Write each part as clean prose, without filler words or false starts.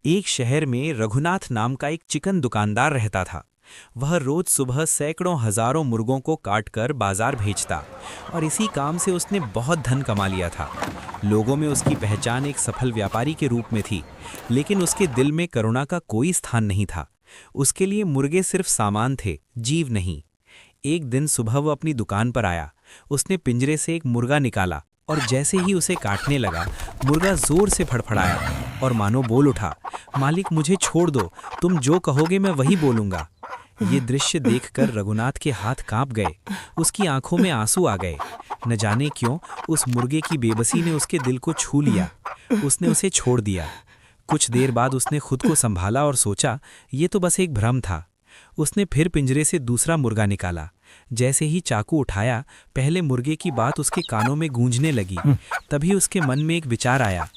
एक शहर में रघुनाथ नाम का एक चिकन दुकानदार रहता था। वह रोज सुबह सैकड़ों हजारों मुर्गों को काटकर बाजार भेजता और इसी काम से उसने बहुत धन कमा लिया था। लोगों में उसकी पहचान एक सफल व्यापारी के रूप में थी, लेकिन उसके दिल में करुणा का कोई स्थान नहीं था। उसके लिए मुर्गे सिर्फ सामान थे, जीव नहीं। एक दिन सुबह वह अपनी दुकान पर आया। उसने पिंजरे से एक मुर्गा निकाला और जैसे ही उसे काटने लगा, मुर्गा जोर से फड़फड़ाया और मानो बोल उठा, मालिक मुझे छोड़ दो, तुम जो कहोगे मैं वही बोलूंगा। ये दृश्य देखकर रघुनाथ के हाथ कांप गए, उसकी आंखों में आंसू आ गए। न जाने क्यों उस मुर्गे की बेबसी ने उसके दिल को छू लिया। उसने उसे छोड़ दिया। कुछ देर बाद उसने खुद को संभाला और सोचा, ये तो बस एक भ्रम था। उसने फिर पिंजरे से दूसरा मुर्गा निकाला। जैसे ही चाकू उठाया, पहले मुर्गे की बात उसके कानों में गूंजने लगी। तभी उसके मन में एक विचार आया,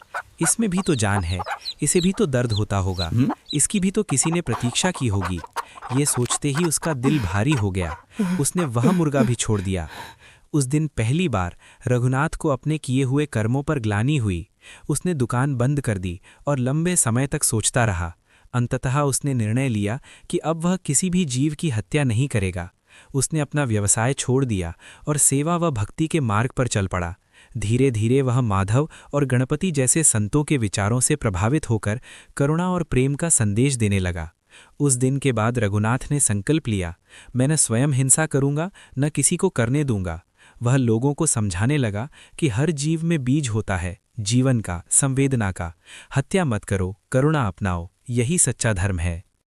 इसमें भी तो जान है, इसे भी तो दर्द होता होगा, इसकी भी तो किसी ने प्रतीक्षा की होगी। ये सोचते ही उसका दिल भारी हो गया। उसने वह मुर्गा भी छोड़ दिया। उस दिन पहली बार रघुनाथ को अपने किए हुए कर्मों पर ग्लानि हुई। उसने दुकान बंद कर दी और लंबे समय तक सोचता रहा। अंततः उसने निर्णय लिया कि अब वह किसी भी जीव की हत्या नहीं करेगा। उसने अपना व्यवसाय छोड़ दिया और सेवा व भक्ति के मार्ग पर चल पड़ा। धीरे धीरे वह माधव और गणपति जैसे संतों के विचारों से प्रभावित होकर करुणा और प्रेम का संदेश देने लगा। उस दिन के बाद रघुनाथ ने संकल्प लिया, मैं न स्वयं हिंसा करूंगा, न किसी को करने दूंगा। वह लोगों को समझाने लगा कि हर जीव में बीज होता है, जीवन का, संवेदना का। हत्या मत करो, करुणा अपनाओ, यही सच्चा धर्म है।